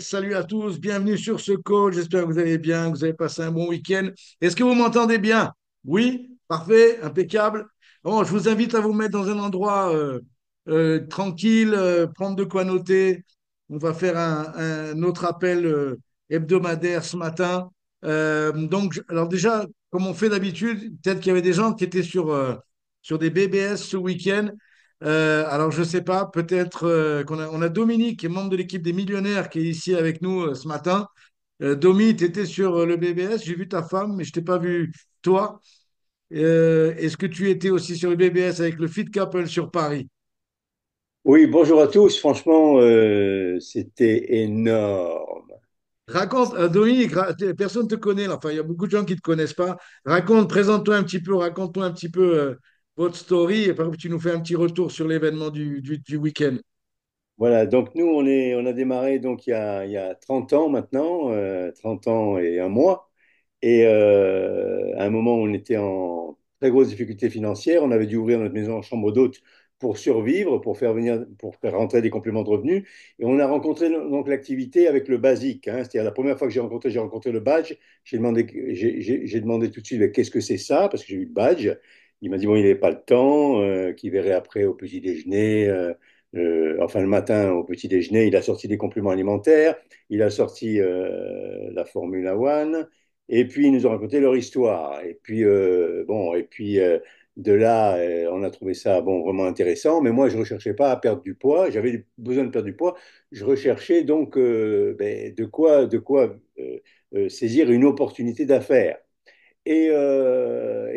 salut à tous, bienvenue sur ce call. J'espère que vous allez bien, que vous avez passé un bon week-end. Est-ce que vous m'entendez bien? Oui, parfait, impeccable. Bon, je vous invite à vous mettre dans un endroit tranquille, prendre de quoi noter. On va faire un autre appel hebdomadaire ce matin. Alors déjà, comme on fait d'habitude, peut-être qu'il y avait des gens qui étaient sur des BBS ce week-end. Alors, je ne sais pas, peut-être on a Dominique, qui est membre de l'équipe des millionnaires, qui est ici avec nous ce matin. Domi, tu étais sur le BBS, j'ai vu ta femme, mais je t'ai pas vu toi. Est-ce que tu étais aussi sur le BBS avec le Fit Couple sur Paris? Oui, bonjour à tous. Franchement, c'était énorme. Raconte, Dominique, personne ne te connaît, là. Enfin, il y a beaucoup de gens qui ne te connaissent pas. Raconte, présente-toi un petit peu, raconte-toi un petit peu votre story, et par exemple, tu nous fais un petit retour sur l'événement du week-end. Voilà, donc nous, on a démarré donc il y a 30 ans maintenant, 30 ans et un mois. Et à un moment, on était en très grosse difficulté financière. On avait dû ouvrir notre maison en chambre d'hôte pour survivre, pour faire rentrer des compléments de revenus. Et on a rencontré donc l'activité avec le basique, hein. C'est-à-dire la première fois que j'ai rencontré le badge. J'ai demandé tout de suite, mais qu'est-ce que c'est ça? Parce que j'ai eu le badge. Il m'a dit, bon, il n'avait pas le temps, qu'il verrait après au petit déjeuner. Enfin, le matin au petit déjeuner, il a sorti des compléments alimentaires, il a sorti la Formule 1, et puis ils nous ont raconté leur histoire. Et puis, de là, on a trouvé ça bon, vraiment intéressant. Mais moi, je ne recherchais pas à perdre du poids, j'avais besoin de perdre du poids. Je recherchais donc de quoi saisir une opportunité d'affaires. Et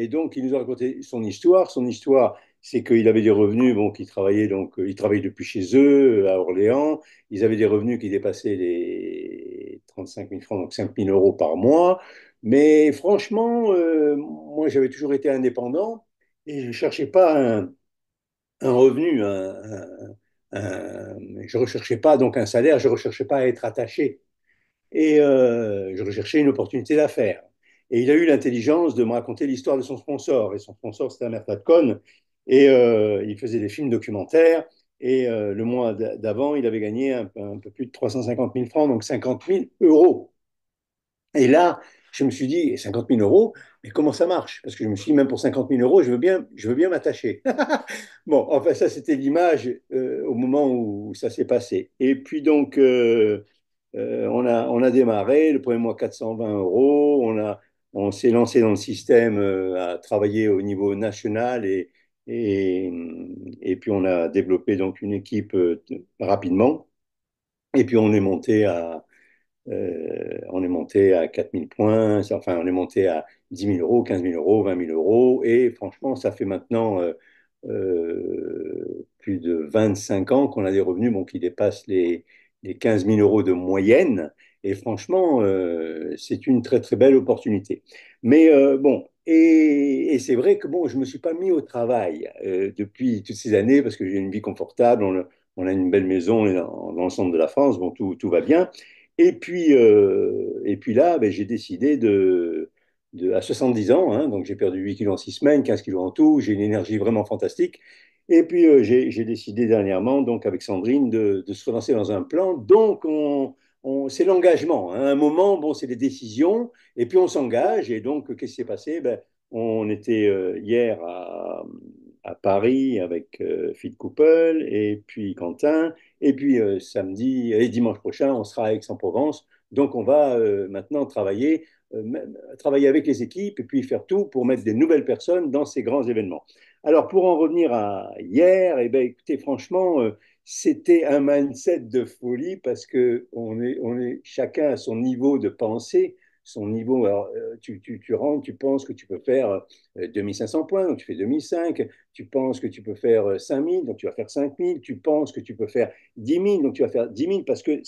donc, il nous a raconté son histoire. Son histoire, c'est qu'il avait des revenus, bon, il travaillait depuis chez eux, à Orléans. Ils avaient des revenus qui dépassaient les 35 000 francs, donc 5 000 euros par mois. Mais franchement, moi, j'avais toujours été indépendant et je ne cherchais pas un revenu, je ne recherchais pas donc un salaire, je ne recherchais pas à être attaché et je recherchais une opportunité d'affaires. Et il a eu l'intelligence de me raconter l'histoire de son sponsor. Et son sponsor, c'était Amertat Cohn. Et il faisait des films documentaires. Et le mois d'avant, il avait gagné un peu plus de 350 000 francs, donc 50 000 euros. Et là, je me suis dit, 50 000 euros, mais comment ça marche? Parce que je me suis dit, même pour 50 000 euros, je veux bien m'attacher. Bon, enfin, ça, c'était l'image au moment où ça s'est passé. Et puis donc, on a démarré, le premier mois 420 euros, on s'est lancé dans le système à travailler au niveau national et, et puis on a développé donc une équipe rapidement. Et puis on est monté à 4000 points, enfin on est monté à 10 000 euros, 15 000 euros, 20 000 euros. Et franchement, ça fait maintenant plus de 25 ans qu'on a des revenus bon, qui dépassent les 15 000 euros de moyenne. Et franchement, c'est une très très belle opportunité. Mais bon, et c'est vrai que bon, je ne me suis pas mis au travail depuis toutes ces années parce que j'ai une vie confortable, on a une belle maison dans l'ensemble de la France, bon, tout va bien. Et puis là, ben, j'ai décidé à 70 ans, hein, donc j'ai perdu 8 kilos en 6 semaines, 15 kilos en tout, j'ai une énergie vraiment fantastique. Et puis j'ai décidé dernièrement, donc avec Sandrine, de se relancer dans un plan. Donc c'est l'engagement, hein. À un moment, bon, c'est des décisions, et puis on s'engage. Et donc, qu'est-ce qui s'est passé? Ben, on était hier à Paris avec Phil Couple et puis Quentin. Et puis samedi et dimanche prochain, on sera à Aix-en-Provence. Donc on va maintenant travailler avec les équipes et puis faire tout pour mettre des nouvelles personnes dans ces grands événements. Alors pour en revenir à hier, eh bien, écoutez, franchement, c'était un mindset de folie parce que on est chacun à son niveau de pensée, son niveau. Alors, tu rentres, tu penses que tu peux faire 2500 points, donc tu fais 2005. Tu penses que tu peux faire 5000, donc tu vas faire 5000. Tu penses que tu peux faire 10 000, donc tu vas faire 10 000 parce que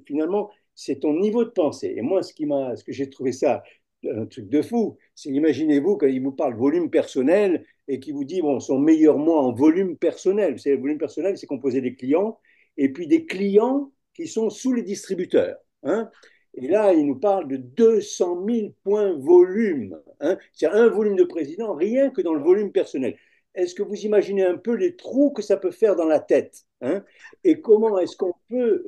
finalement, c'est ton niveau de pensée. Et moi, ce que j'ai trouvé ça un truc de fou, c'est imaginez-vous quand il vous parle volume personnel et qu'il vous dit, bon, son meilleur mois en volume personnel. Vous savez, le volume personnel, c'est composé des clients et puis des clients qui sont sous les distributeurs, hein. Et là, il nous parle de 200 000 points volume, hein. C'est un volume de président rien que dans le volume personnel. Est-ce que vous imaginez un peu les trous que ça peut faire dans la tête, hein? Et comment est-ce qu'on peut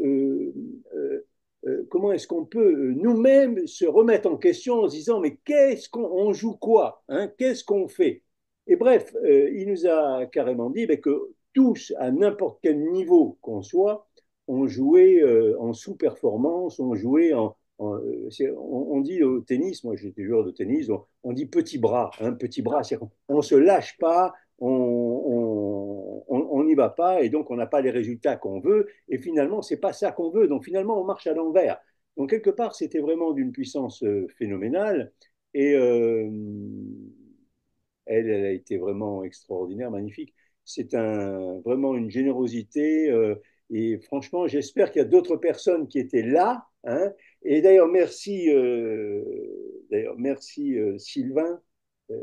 comment est-ce qu'on peut nous-mêmes se remettre en question en se disant, mais qu'est-ce qu'on joue quoi, hein, qu'est-ce qu'on fait? Et bref, il nous a carrément dit ben, que tous, à n'importe quel niveau qu'on soit, on jouait en sous-performance, on jouait on dit au tennis, moi j'étais joueur de tennis, on dit petit bras, hein, petit bras, on ne se lâche pas, on n'y va pas et donc on n'a pas les résultats qu'on veut et finalement c'est pas ça qu'on veut, donc finalement on marche à l'envers. Donc quelque part c'était vraiment d'une puissance phénoménale et elle a été vraiment extraordinaire, magnifique. C'est vraiment une générosité. Et franchement, j'espère qu'il y a d'autres personnes qui étaient là, hein. Et d'ailleurs, merci Sylvain. Euh,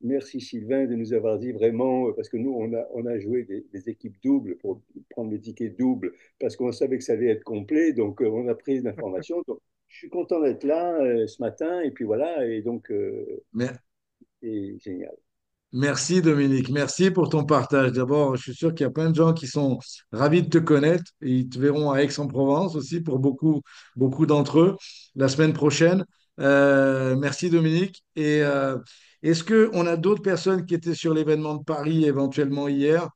Merci Sylvain de nous avoir dit vraiment, parce que nous, on a joué des équipes doubles pour prendre les tickets doubles, parce qu'on savait que ça allait être complet, donc on a pris l'information. Donc, je suis content d'être là ce matin, et puis voilà, et donc Mais c'est génial. merci Dominique, merci pour ton partage. D'abord, je suis sûr qu'il y a plein de gens qui sont ravis de te connaître et ils te verront à Aix-en-Provence aussi pour beaucoup, beaucoup d'entre eux la semaine prochaine. Merci Dominique. Et est-ce qu'on a d'autres personnes qui étaient sur l'événement de Paris éventuellement hier?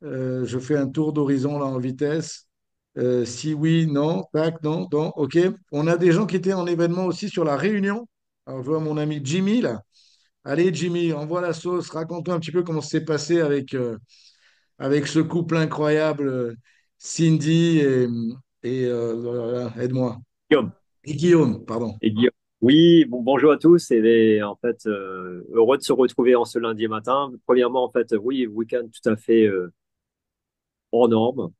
Je fais un tour d'horizon là en vitesse. Si oui, non, tac, non, non, ok. On a des gens qui étaient en événement aussi sur la Réunion. Alors, je vois mon ami Jimmy là. Allez, Jimmy, envoie la sauce. Raconte-nous un petit peu comment ça s'est passé avec ce couple incroyable, Cindy voilà, aide-moi. Guillaume. Et Guillaume, pardon. Et Guillaume. Oui, bon, bonjour à tous et en fait heureux de se retrouver en ce lundi matin. Premièrement, en fait, oui, week-end tout à fait hors norme.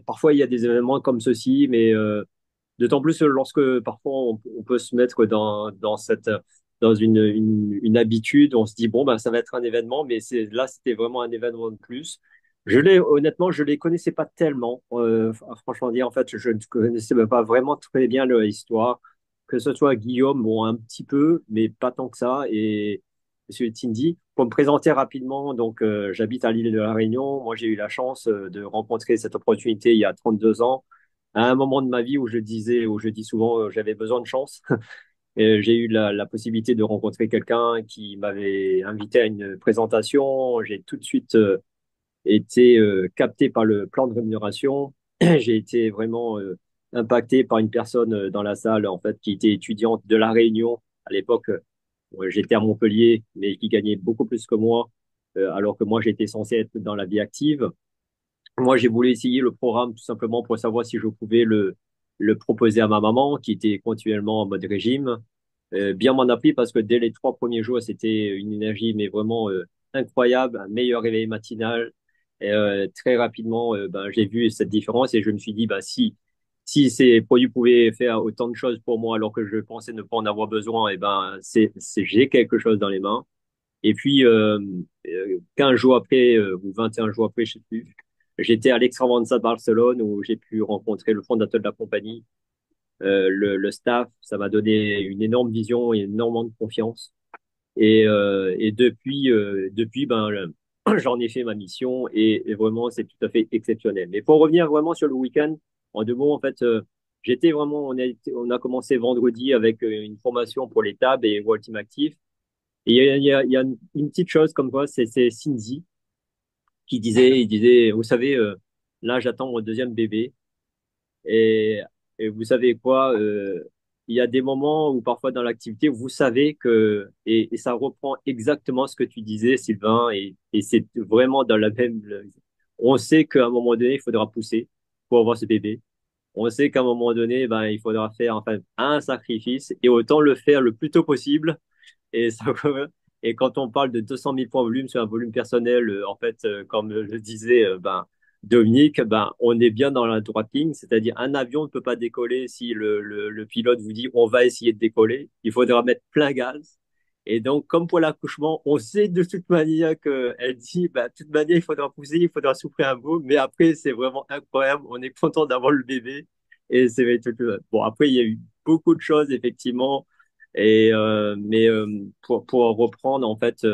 Parfois il y a des événements comme ceci, mais d'autant plus lorsque parfois on peut se mettre dans cette dans une habitude, on se dit bon ben ça va être un événement, mais c'est là c'était vraiment un événement de plus. Honnêtement je les connaissais pas tellement, franchement dire en fait je ne connaissais même pas vraiment très bien leur histoire, que ce soit Guillaume bon un petit peu mais pas tant que ça et Monsieur Tindy. Pour me présenter rapidement, donc j'habite à l'île de la Réunion. Moi j'ai eu la chance de rencontrer cette opportunité il y a 32 ans à un moment de ma vie où je dis souvent, j'avais besoin de chance. Et j'ai eu la possibilité de rencontrer quelqu'un qui m'avait invité à une présentation. J'ai tout de suite été capté par le plan de rémunération. J'ai été vraiment impacté par une personne dans la salle, en fait, qui était étudiante de La Réunion. À l'époque, j'étais à Montpellier, mais qui gagnait beaucoup plus que moi, alors que moi, j'étais censé être dans la vie active. Moi, j'ai voulu essayer le programme tout simplement pour savoir si je pouvais le proposer à ma maman, qui était continuellement en mode régime. Bien m'en a pris parce que dès les 3 premiers jours, c'était une énergie, mais vraiment incroyable, un meilleur réveil matinal. Et, très rapidement, ben, j'ai vu cette différence et je me suis dit, ben, si ces produits pouvaient faire autant de choses pour moi alors que je pensais ne pas en avoir besoin, et ben, j'ai quelque chose dans les mains. Et puis, 15 jours après, ou 21 jours après, je sais plus, j'étais à l'Extravaganza de Barcelone où j'ai pu rencontrer le fondateur de la compagnie, le staff. Ça m'a donné une énorme vision et énormément de confiance. Et depuis, ben, j'en ai fait ma mission et vraiment, c'est tout à fait exceptionnel. Mais pour revenir vraiment sur le week-end, en 2 mots, en fait, j'étais vraiment, on a commencé vendredi avec une formation pour les TAB et World Team Active. Et il y a une petite chose comme quoi, c'est Cindy il disait, vous savez, là j'attends mon deuxième bébé et, et vous savez quoi, il y a des moments où parfois dans l'activité, vous savez que, et ça reprend exactement ce que tu disais, Sylvain, et c'est vraiment dans la même, on sait qu'à un moment donné, il faudra pousser pour avoir ce bébé. On sait qu'à un moment donné, ben, il faudra faire enfin un sacrifice et autant le faire le plus tôt possible et, ça, et quand on parle de 200 000 points volume sur un volume personnel, en fait, comme le disait ben, Dominique, ben, on est bien dans la droite ligne, c'est-à-dire un avion ne peut pas décoller si le pilote vous dit on va essayer de décoller, il faudra mettre plein gaz. Et donc, comme pour l'accouchement, on sait de toute manière qu'elle dit, bah, de toute manière, il faudra pousser, il faudra souffrir un peu, mais après, c'est vraiment incroyable, on est content d'avoir le bébé. Et c'est bon, après, il y a eu beaucoup de choses, effectivement. Mais pour reprendre en fait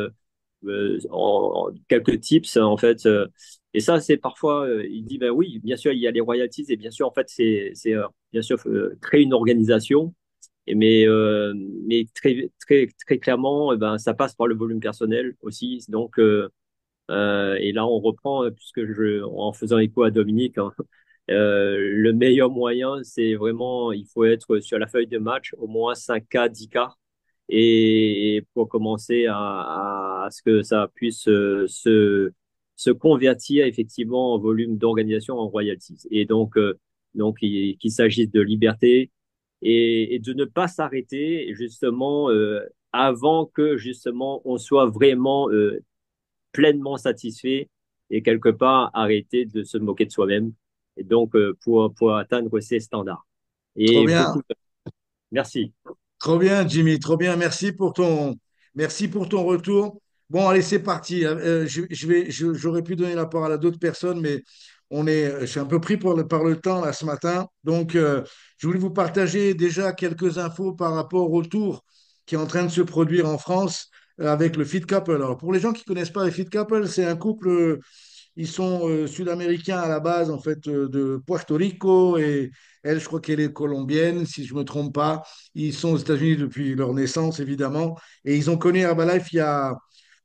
quelques tips en fait Et ça, c'est parfois, il dit, ben oui, bien sûr, il y a les royalties et bien sûr, en fait, bien sûr, créer une organisation. Mais très, très, très clairement, ben, ça passe par le volume personnel aussi. Donc, et là, on reprend, en faisant écho à Dominique, hein, le meilleur moyen, c'est vraiment, il faut être sur la feuille de match au moins 5K, 10K, et pour commencer à ce que ça puisse se convertir effectivement en volume d'organisation en royalties. Et donc qu'il s'agisse de liberté et de ne pas s'arrêter justement avant que justement on soit vraiment pleinement satisfait et quelque part arrêter de se moquer de soi-même et donc pour atteindre ces standards. Trop Et bien. beaucoup, merci. Trop bien, Jimmy, trop bien. Merci pour ton retour. Bon, allez, c'est parti. J'aurais pu donner la parole à d'autres personnes, mais je suis un peu pris par le temps là ce matin. Donc, je voulais vous partager déjà quelques infos par rapport au tour qui est en train de se produire en France avec le Fit Couple. Alors, pour les gens qui connaissent pas le Fit Couple, c'est un couple. Ils sont sud-américains à la base, en fait, de Puerto Rico, et elle, je crois qu'elle est colombienne, si je ne me trompe pas. Ils sont aux États-Unis depuis leur naissance, évidemment, et ils ont connu Herbalife il y a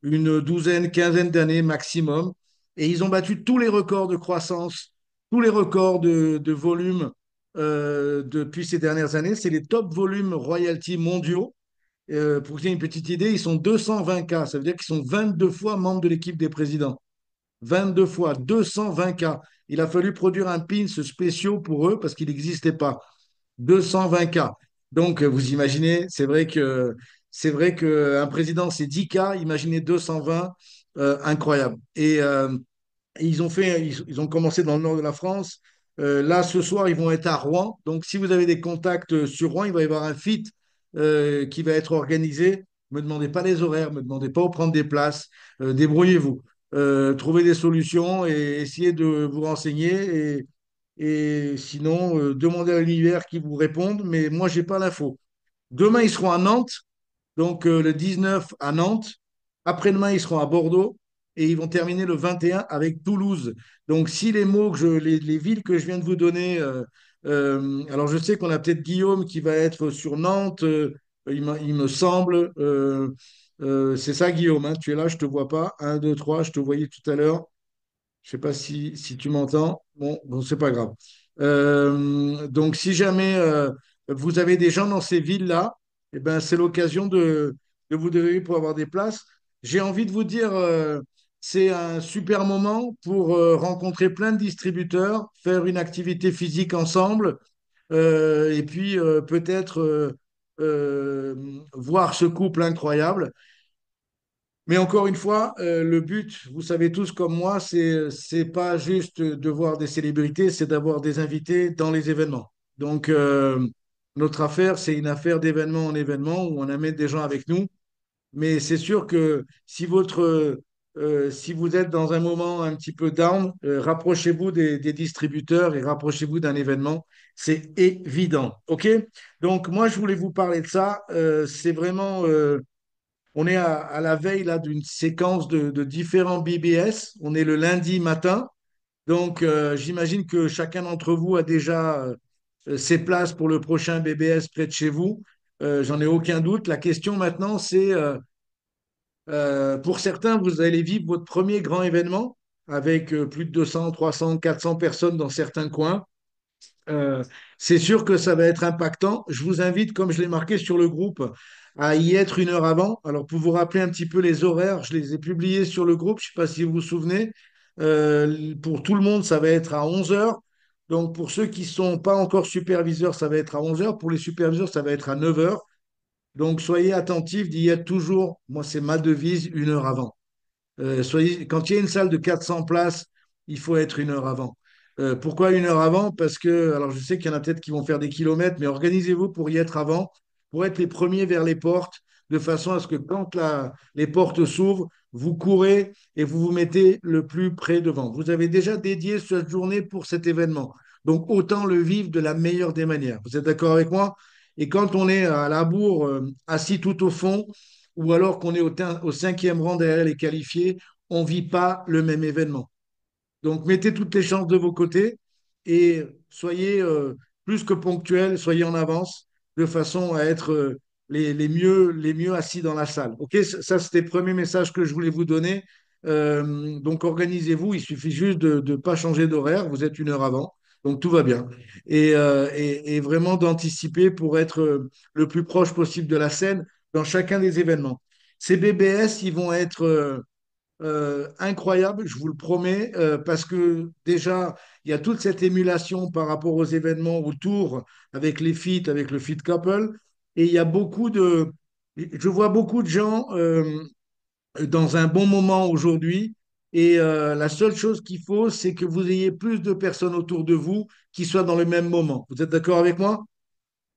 une douzaine, quinzaine d'années maximum, et ils ont battu tous les records de croissance, tous les records de volume depuis ces dernières années. C'est les top volumes royalty mondiaux. Pour que vous ayez une petite idée, ils sont 220K, ça veut dire qu'ils sont 22 fois membres de l'équipe des présidents. 22 fois, 220K. Il a fallu produire un pins spéciaux pour eux parce qu'il n'existait pas. 220K. Donc, vous imaginez, c'est vrai qu'un président, c'est 10K, imaginez 220, incroyable. Et ils ont commencé dans le nord de la France. Là, ce soir, ils vont être à Rouen. Donc, si vous avez des contacts sur Rouen, il va y avoir un fit qui va être organisé. Ne me demandez pas les horaires, ne me demandez pas où prendre des places. Débrouillez-vous. Trouvez des solutions et essayez de vous renseigner. Et sinon, demandez à l'univers qui vous réponde. Mais moi, je n'ai pas l'info. Demain, ils seront à Nantes. Donc, le 19 à Nantes. Après-demain, ils seront à Bordeaux et ils vont terminer le 21 avec Toulouse. Donc, si les mots les villes que je viens de vous donner, alors je sais qu'on a peut-être Guillaume qui va être sur Nantes, il me semble. C'est ça, Guillaume, hein, tu es là, je ne te vois pas. Un, 2, 3, je te voyais tout à l'heure. Je sais pas si tu m'entends. Bon, c'est pas grave. Donc, si jamais vous avez des gens dans ces villes-là, eh ben, c'est l'occasion de vous diriger pour avoir des places. J'ai envie de vous dire, c'est un super moment pour rencontrer plein de distributeurs, faire une activité physique ensemble, et puis peut-être voir ce couple incroyable. Mais encore une fois, le but, vous savez tous comme moi, c'est pas juste de voir des célébrités, c'est d'avoir des invités dans les événements. Donc, notre affaire, c'est une affaire d'événement en événement où on amène des gens avec nous. Mais c'est sûr que si vous êtes dans un moment un petit peu down, rapprochez-vous des distributeurs et rapprochez-vous d'un événement. C'est évident. OK? Donc, moi, je voulais vous parler de ça. C'est vraiment. On est à la veille là d'une séquence de différents BBS. On est le lundi matin. Donc, j'imagine que chacun d'entre vous a déjà ses places pour le prochain BBS près de chez vous. J'en ai aucun doute. La question maintenant, c'est pour certains, vous allez vivre votre premier grand événement avec plus de 200, 300, 400 personnes dans certains coins. Euh, c'est sûr que ça va être impactant. Je vous invite, comme je l'ai marqué sur le groupe, à y être une heure avant. Alors, pour vous rappeler un petit peu les horaires, je les ai publiés sur le groupe. Je ne sais pas si vous vous souvenez. Pour tout le monde, ça va être à 11 heures. Donc, pour ceux qui ne sont pas encore superviseurs, ça va être à 11 heures. Pour les superviseurs, ça va être à 9 heures. Donc, soyez attentifs d'y être toujours. Moi, c'est ma devise, une heure avant. Quand il y a une salle de 400 places, il faut être une heure avant. Pourquoi une heure avant? Parce que, alors je sais qu'il y en a peut-être qui vont faire des kilomètres, mais organisez-vous pour y être avant, pour être les premiers vers les portes, de façon à ce que quand les portes s'ouvrent, vous courez et vous vous mettez le plus près devant. Vous avez déjà dédié cette journée pour cet événement. Donc autant le vivre de la meilleure des manières. Vous êtes d'accord avec moi? Et quand on est à la bourre, assis tout au fond, ou alors qu'on est au cinquième rang derrière les qualifiés, on ne vit pas le même événement. Donc, mettez toutes les chances de vos côtés et soyez plus que ponctuels, soyez en avance de façon à être les mieux assis dans la salle. OK, ça, c'était le premier message que je voulais vous donner. Donc, organisez-vous. Il suffit juste de ne pas changer d'horaire. Vous êtes une heure avant. Donc, tout va bien. Et vraiment d'anticiper pour être le plus proche possible de la scène dans chacun des événements. Ces BBS, ils vont être incroyables, je vous le promets, parce que déjà, il y a toute cette émulation par rapport aux événements autour avec les feats, avec le feat couple. Et il y a beaucoup de. Je vois beaucoup de gens dans un bon moment aujourd'hui. Et la seule chose qu'il faut, c'est que vous ayez plus de personnes autour de vous qui soient dans le même moment. Vous êtes d'accord avec moi?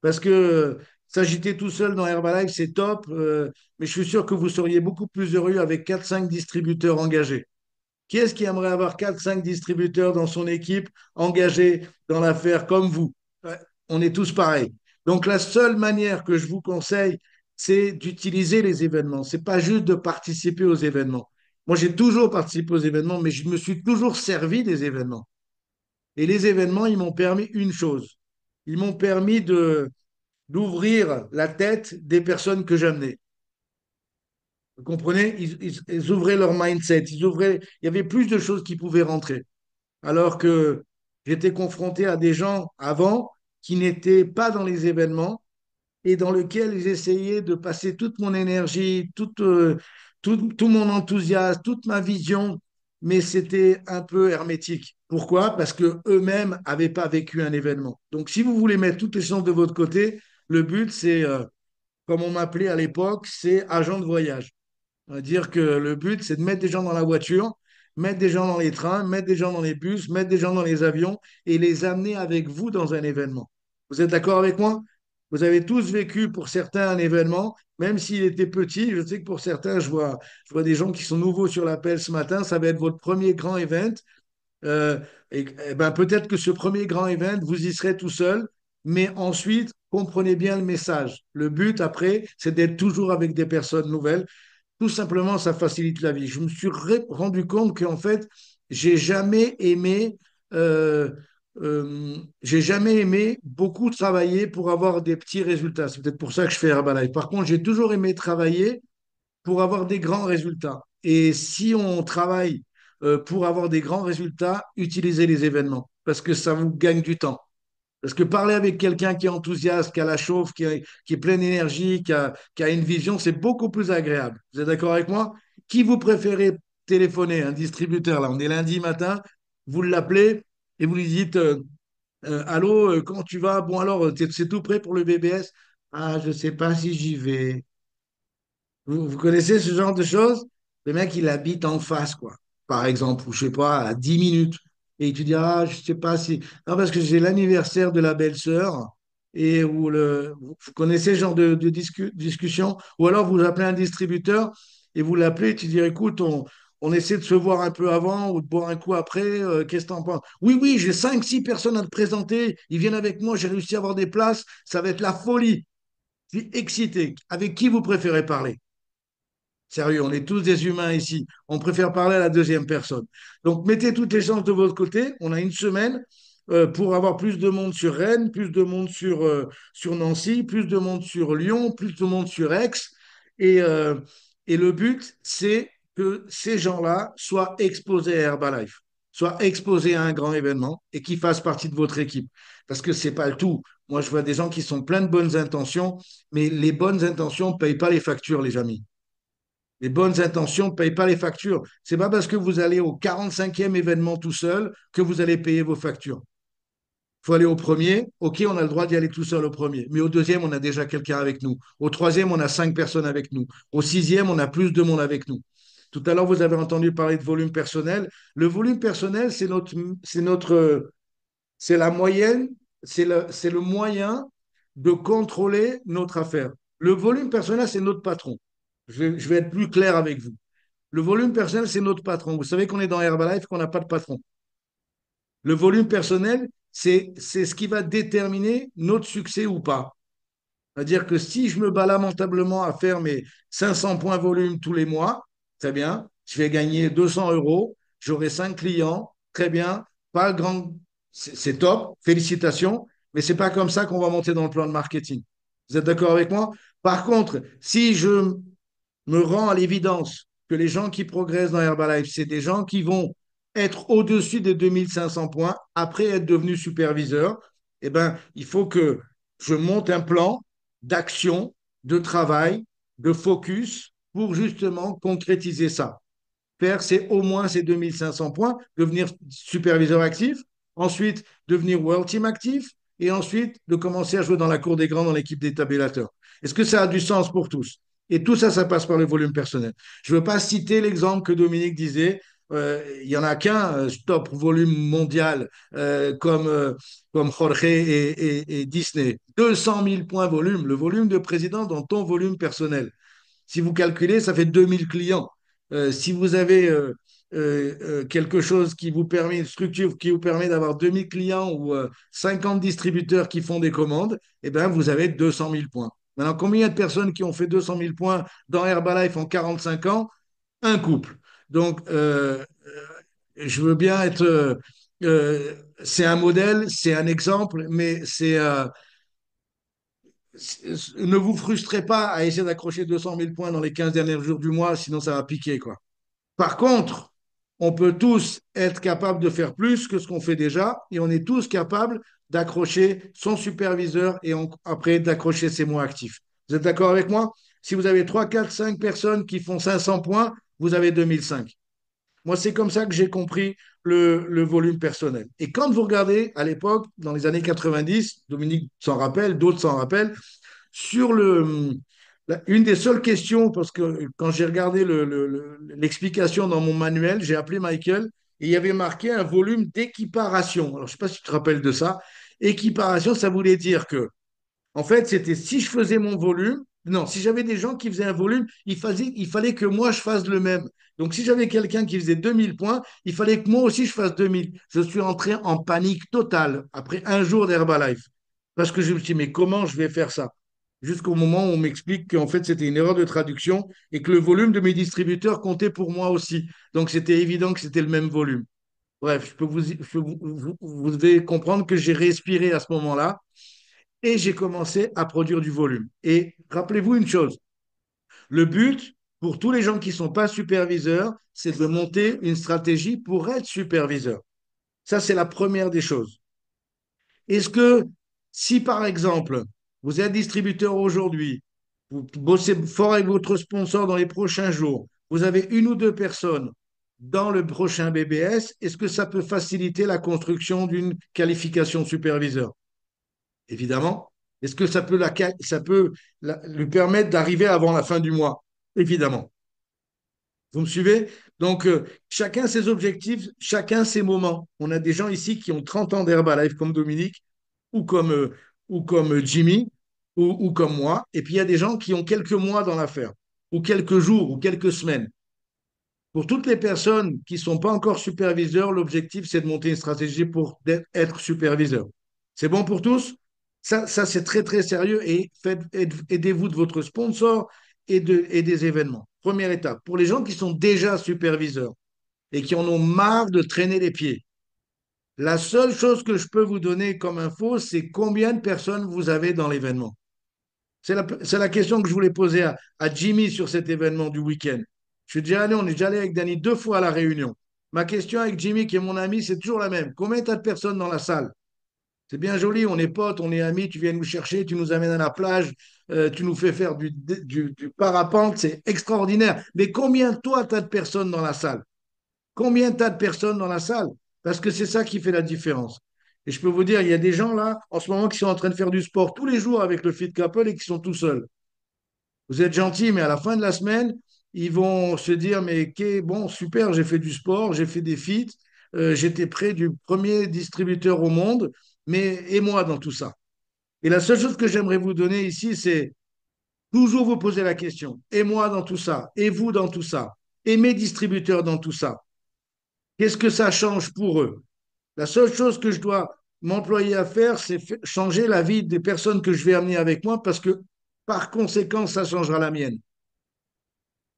Parce que s'agiter tout seul dans Herbalife, c'est top, mais je suis sûr que vous seriez beaucoup plus heureux avec quatre cinq distributeurs engagés. Qui est-ce qui aimerait avoir quatre cinq distributeurs dans son équipe engagés dans l'affaire comme vous? Ouais, on est tous pareils. Donc la seule manière que je vous conseille, c'est d'utiliser les événements. C'est pas juste de participer aux événements. Moi, j'ai toujours participé aux événements, mais je me suis toujours servi des événements. Et les événements, ils m'ont permis une chose. Ils m'ont permis d'ouvrir la tête des personnes que j'amenais. Vous comprenez? Ils ouvraient leur mindset, il y avait plus de choses qui pouvaient rentrer. Alors que j'étais confronté à des gens avant qui n'étaient pas dans les événements et dans lesquels j'essayais de passer toute mon énergie, tout mon enthousiasme, toute ma vision, mais c'était un peu hermétique. Pourquoi? Parce que eux-mêmes n'avaient pas vécu un événement. Donc, si vous voulez mettre toutes les chances de votre côté, le but, c'est, comme on m'appelait à l'époque, c'est agent de voyage. On va dire que le but, c'est de mettre des gens dans la voiture, mettre des gens dans les trains, mettre des gens dans les bus, mettre des gens dans les avions et les amener avec vous dans un événement. Vous êtes d'accord avec moi? Vous avez tous vécu pour certains un événement, même s'il était petit. Je sais que pour certains, je vois des gens qui sont nouveaux sur l'appel ce matin. Ça va être votre premier grand event. Euh, et ben, peut-être que ce premier grand event, vous y serez tout seul, mais ensuite, comprenez bien le message. Le but, après, c'est d'être toujours avec des personnes nouvelles. Tout simplement, ça facilite la vie. Je me suis rendu compte qu'en fait, j'ai jamais aimé, euh, j'ai jamais aimé beaucoup travailler pour avoir des petits résultats. C'est peut-être pour ça que je fais Herbalife. Par contre, j'ai toujours aimé travailler pour avoir des grands résultats. Et si on travaille pour avoir des grands résultats, utilisez les événements parce que ça vous gagne du temps. Parce que parler avec quelqu'un qui est enthousiaste, qui a la chauffe, qui est plein d'énergie, qui a une vision, c'est beaucoup plus agréable. Vous êtes d'accord avec moi? Qui vous préférez téléphoner? Un distributeur, là, on est lundi matin, vous l'appelez et vous lui dites allô, comment tu vas? Bon, alors, c'est tout prêt pour le BBS? Ah, je ne sais pas si j'y vais. Vous connaissez ce genre de choses? Le mec, il habite en face, quoi. Par exemple, ou je sais pas, à 10 minutes. Et tu dis, ah, je sais pas si. Non, parce que j'ai l'anniversaire de la belle-sœur. Et vous connaissez ce genre de discussion? Ou alors vous appelez un distributeur et vous l'appelez, tu dis, écoute, on essaie de se voir un peu avant ou de boire un coup après. Qu'est-ce que t'en penses? Oui, oui, j'ai cinq, six personnes à te présenter. Ils viennent avec moi, j'ai réussi à avoir des places. Ça va être la folie. Je suis excité. Avec qui vous préférez parler? Sérieux, on est tous des humains ici. On préfère parler à la deuxième personne. Donc, mettez toutes les chances de votre côté. On a une semaine pour avoir plus de monde sur Rennes, plus de monde sur Nancy, plus de monde sur Lyon, plus de monde sur Aix. Et, euh, et le but, c'est que ces gens-là soient exposés à Herbalife, soient exposés à un grand événement et qu'ils fassent partie de votre équipe. Parce que c'est pas le tout. Moi, je vois des gens qui sont pleins de bonnes intentions, mais les bonnes intentions ne payent pas les factures, les amis. Les bonnes intentions ne payent pas les factures. C'est pas parce que vous allez au 45e événement tout seul que vous allez payer vos factures. Il faut aller au premier. OK, on a le droit d'y aller tout seul au premier. Mais au deuxième, on a déjà quelqu'un avec nous. Au troisième, on a cinq personnes avec nous. Au sixième, on a plus de monde avec nous. Tout à l'heure, vous avez entendu parler de volume personnel. Le volume personnel, c'est la moyenne, c'est le moyen de contrôler notre affaire. Le volume personnel, c'est notre patron. Je vais être plus clair avec vous. Le volume personnel, c'est notre patron. Vous savez qu'on est dans Herbalife, qu'on n'a pas de patron. Le volume personnel, c'est ce qui va déterminer notre succès ou pas. C'est-à-dire que si je me bats lamentablement à faire mes 500 points volume tous les mois, très bien, je vais gagner 200 euros, j'aurai 5 clients, très bien, pas grand, c'est top, félicitations, mais c'est pas comme ça qu'on va monter dans le plan de marketing. Vous êtes d'accord avec moi? Par contre, si je me rends à l'évidence que les gens qui progressent dans Herbalife, c'est des gens qui vont être au-dessus des 2500 points après être devenus superviseurs, eh ben, il faut que je monte un plan d'action, de travail, de focus pour justement concrétiser ça. Faire c'est au moins ces 2500 points, devenir superviseur actif, ensuite devenir World Team actif, et ensuite de commencer à jouer dans la cour des grands dans l'équipe des tabulateurs. Est-ce que ça a du sens pour tous? Et tout ça, ça passe par le volume personnel. Je ne veux pas citer l'exemple que Dominique disait. Il n'y en a qu'un top volume mondial comme Jorge et Disney. 200 000 points volume, le volume de président dans ton volume personnel. Si vous calculez, ça fait 2000 clients. Si vous avez quelque chose qui vous permet, une structure qui vous permet d'avoir 2000 clients ou 50 distributeurs qui font des commandes, eh bien, vous avez 200 000 points. Maintenant, combien de personnes qui ont fait 200 000 points dans Herbalife en 45 ans? Un couple. Donc, je veux bien être. C'est un modèle, c'est un exemple, mais ne vous frustrez pas à essayer d'accrocher 200 000 points dans les 15 derniers jours du mois, sinon ça va piquer, quoi. Par contre, on peut tous être capables de faire plus que ce qu'on fait déjà et on est tous capables d'accrocher son superviseur et après d'accrocher ses mois actifs. Vous êtes d'accord avec moi? Si vous avez 3, 4, 5 personnes qui font 500 points, vous avez 2005. Moi, c'est comme ça que j'ai compris le volume personnel. Et quand vous regardez à l'époque, dans les années 90, Dominique s'en rappelle, d'autres s'en rappellent, sur une des seules questions, parce que quand j'ai regardé l'explication dans mon manuel, j'ai appelé Michael et il y avait marqué un volume d'équiparation. Alors, je ne sais pas si tu te rappelles de ça. Équiparation, ça voulait dire que en fait, c'était si je faisais mon volume, non, si j'avais des gens qui faisaient un volume, il fallait que moi je fasse le même. Donc, si j'avais quelqu'un qui faisait 2000 points, il fallait que moi aussi je fasse 2000. Je suis entré en panique totale après un jour d'Herbalife. Parce que je me suis dit, mais comment je vais faire ça? Jusqu'au moment où on m'explique qu'en fait, c'était une erreur de traduction et que le volume de mes distributeurs comptait pour moi aussi. Donc, c'était évident que c'était le même volume. Bref, vous devez comprendre que j'ai respiré à ce moment-là et j'ai commencé à produire du volume. Et rappelez-vous une chose, le but pour tous les gens qui ne sont pas superviseurs, c'est de monter une stratégie pour être superviseur. Ça, c'est la première des choses. Est-ce que si, par exemple, vous êtes distributeur aujourd'hui, vous bossez fort avec votre sponsor dans les prochains jours, vous avez une ou deux personnes dans le prochain BBS, est-ce que ça peut faciliter la construction d'une qualification de superviseur? Évidemment. Est-ce que ça peut lui permettre d'arriver avant la fin du mois? Évidemment. Vous me suivez? Donc, chacun ses objectifs, chacun ses moments. On a des gens ici qui ont 30 ans d'Herbalife, comme Dominique, ou comme, euh, ou comme Jimmy, ou comme moi. Et puis, il y a des gens qui ont quelques mois dans l'affaire, ou quelques jours, ou quelques semaines. Pour toutes les personnes qui ne sont pas encore superviseurs, l'objectif, c'est de monter une stratégie pour être superviseur. C'est bon pour tous? Ça c'est très, très sérieux et aidez-vous de votre sponsor et des événements. Première étape. Pour les gens qui sont déjà superviseurs et qui en ont marre de traîner les pieds, la seule chose que je peux vous donner comme info, c'est combien de personnes vous avez dans l'événement. C'est la question que je voulais poser à Jimmy sur cet événement du week-end. Je suis déjà allé, on est déjà allé avec Danny 2 fois à la Réunion. Ma question avec Jimmy, qui est mon ami, c'est toujours la même. Combien tu as de personnes dans la salle? C'est bien joli, on est potes, on est amis, tu viens nous chercher, tu nous amènes à la plage, tu nous fais faire du parapente, c'est extraordinaire. Mais combien toi, tu as de personnes dans la salle? Combien tu as de personnes dans la salle? Parce que c'est ça qui fait la différence. Et je peux vous dire, il y a des gens là, en ce moment, qui sont en train de faire du sport tous les jours avec le Fit Couple et qui sont tout seuls. Vous êtes gentils, mais à la fin de la semaine, ils vont se dire, mais bon, super, j'ai fait du sport, j'ai fait des feats, j'étais près du premier distributeur au monde, mais et moi dans tout ça? Et la seule chose que j'aimerais vous donner ici, c'est toujours vous poser la question, et moi dans tout ça, et vous dans tout ça, et mes distributeurs dans tout ça. Qu'est-ce que ça change pour eux? La seule chose que je dois m'employer à faire, c'est changer la vie des personnes que je vais amener avec moi parce que par conséquent, ça changera la mienne.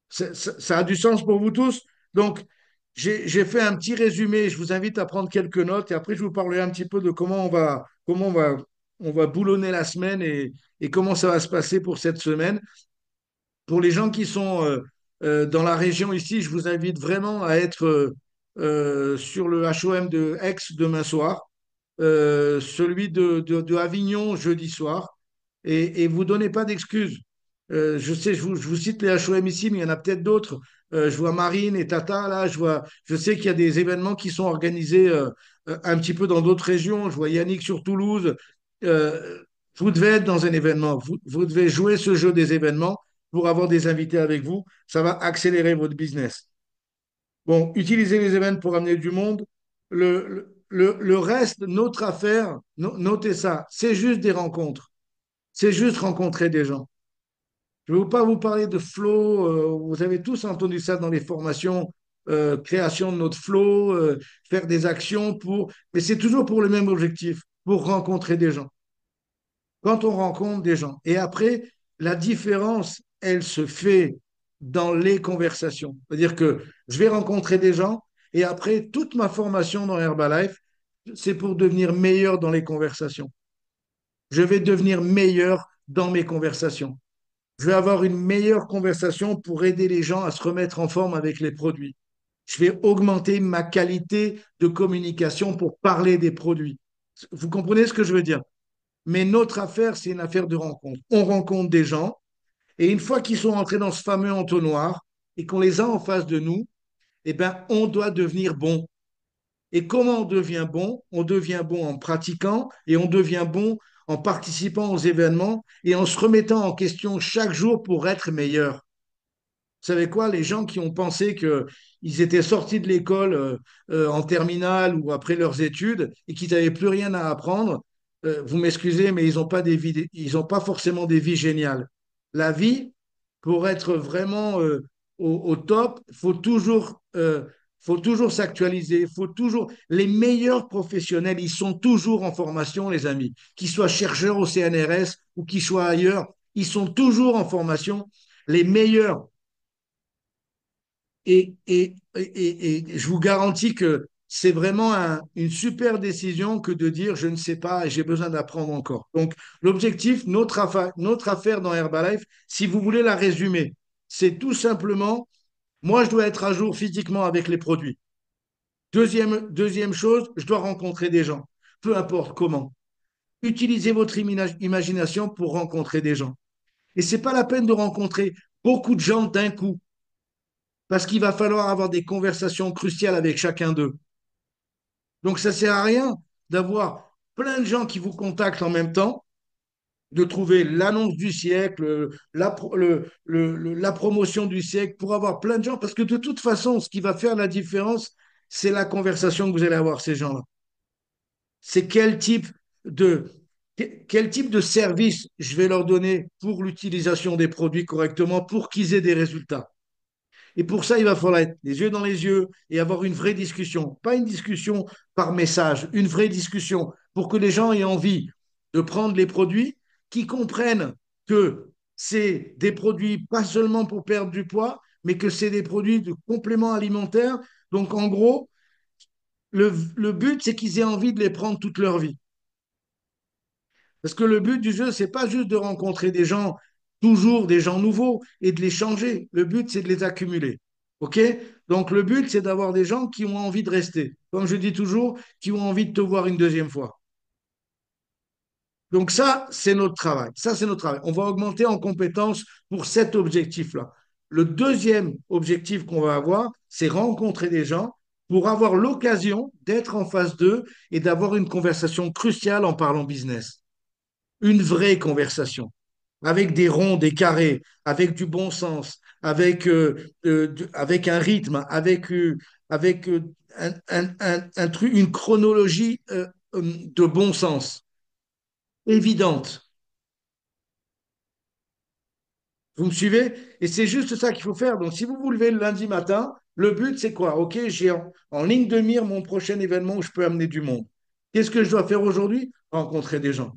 Ça a du sens pour vous tous? Donc, j'ai fait un petit résumé. Je vous invite à prendre quelques notes et après, je vous parlerai un petit peu de on va boulonner la semaine et comment ça va se passer pour cette semaine. Pour les gens qui sont dans la région ici, je vous invite vraiment à être sur le HOM de Aix demain soir, celui de Avignon jeudi soir, et vous donnez pas d'excuses. Je sais, je vous cite les HOM ici, mais il y en a peut-être d'autres. Je vois Marine et Tata, là, je sais qu'il y a des événements qui sont organisés un petit peu dans d'autres régions. Je vois Yannick sur Toulouse. Euh, vous devez être dans un événement. Vous devez jouer ce jeu des événements pour avoir des invités avec vous. Ça va accélérer votre business. Bon, utilisez les événements pour amener du monde. Le reste, notre affaire, notez ça, c'est juste des rencontres. C'est juste rencontrer des gens. Je ne veux pas vous parler de flow. Vous avez tous entendu ça dans les formations, création de notre flow, faire des actions pour. Mais c'est toujours pour le même objectif, pour rencontrer des gens. Quand on rencontre des gens. Et après, la différence, elle se fait dans les conversations. C'est-à-dire que je vais rencontrer des gens et après, toute ma formation dans Herbalife, c'est pour devenir meilleur dans les conversations. Je vais devenir meilleur dans mes conversations. Je vais avoir une meilleure conversation pour aider les gens à se remettre en forme avec les produits. Je vais augmenter ma qualité de communication pour parler des produits. Vous comprenez ce que je veux dire? Mais notre affaire, c'est une affaire de rencontre. On rencontre des gens et une fois qu'ils sont entrés dans ce fameux entonnoir et qu'on les a en face de nous, eh ben, on doit devenir bon. Et comment on devient bon? On devient bon en pratiquant et on devient bon en participant aux événements et en se remettant en question chaque jour pour être meilleur. Vous savez quoi? Les gens qui ont pensé qu'ils étaient sortis de l'école en terminale ou après leurs études et qu'ils n'avaient plus rien à apprendre, vous m'excusez, mais ils n'ont pas ils ont pas forcément des vies géniales. La vie, pour être vraiment au top, faut toujours s'actualiser, faut toujours. Les meilleurs professionnels, ils sont toujours en formation, les amis. Qu'ils soient chercheurs au CNRS ou qu'ils soient ailleurs, ils sont toujours en formation. Les meilleurs et je vous garantis que c'est vraiment une super décision que de dire je ne sais pas et j'ai besoin d'apprendre encore. Donc, l'objectif, notre affaire dans Herbalife, si vous voulez la résumer, c'est tout simplement, moi, je dois être à jour physiquement avec les produits. Deuxième chose, je dois rencontrer des gens, peu importe comment. Utilisez votre imagination pour rencontrer des gens. Et c'est pas la peine de rencontrer beaucoup de gens d'un coup parce qu'il va falloir avoir des conversations cruciales avec chacun d'eux. Donc, ça ne sert à rien d'avoir plein de gens qui vous contactent en même temps, de trouver l'annonce du siècle, la promotion du siècle, pour avoir plein de gens, parce que de toute façon, ce qui va faire la différence, c'est la conversation que vous allez avoir ces gens-là. C'est de, quel type de service je vais leur donner pour l'utilisation des produits correctement, pour qu'ils aient des résultats. Et pour ça, il va falloir être les yeux dans les yeux et avoir une vraie discussion. Pas une discussion par message, une vraie discussion pour que les gens aient envie de prendre les produits, qui comprennent que c'est des produits pas seulement pour perdre du poids, mais que c'est des produits de compléments alimentaires. Donc, en gros, le but, c'est qu'ils aient envie de les prendre toute leur vie. Parce que le but du jeu, c'est pas juste de rencontrer des gens, toujours des gens nouveaux, et de les changer. Le but, c'est de les accumuler. OK? Donc, le but, c'est d'avoir des gens qui ont envie de rester. Comme je dis toujours, qui ont envie de te voir une deuxième fois. Donc, ça, c'est notre travail. Ça, c'est notre travail. On va augmenter en compétences pour cet objectif-là. Le deuxième objectif qu'on va avoir, c'est rencontrer des gens pour avoir l'occasion d'être en face d'eux et d'avoir une conversation cruciale en parlant business. Une vraie conversation, avec des ronds, des carrés, avec du bon sens, avec un rythme, avec un truc, une chronologie de bon sens, évidente. Vous me suivez? Et c'est juste ça qu'il faut faire. Donc, si vous vous levez le lundi matin, le but, c'est quoi? OK, j'ai en ligne de mire mon prochain événement où je peux amener du monde. Qu'est-ce que je dois faire aujourd'hui? Rencontrer des gens.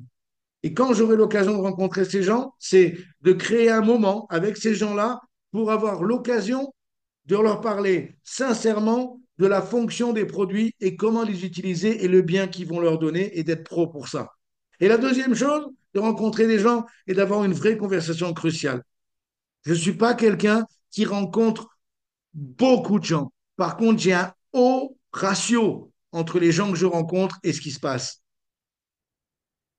Et quand j'aurai l'occasion de rencontrer ces gens, c'est de créer un moment avec ces gens-là pour avoir l'occasion de leur parler sincèrement de la fonction des produits et comment les utiliser et le bien qu'ils vont leur donner et d'être pro pour ça. Et la deuxième chose, de rencontrer des gens et d'avoir une vraie conversation cruciale. Je ne suis pas quelqu'un qui rencontre beaucoup de gens. Par contre, j'ai un haut ratio entre les gens que je rencontre et ce qui se passe.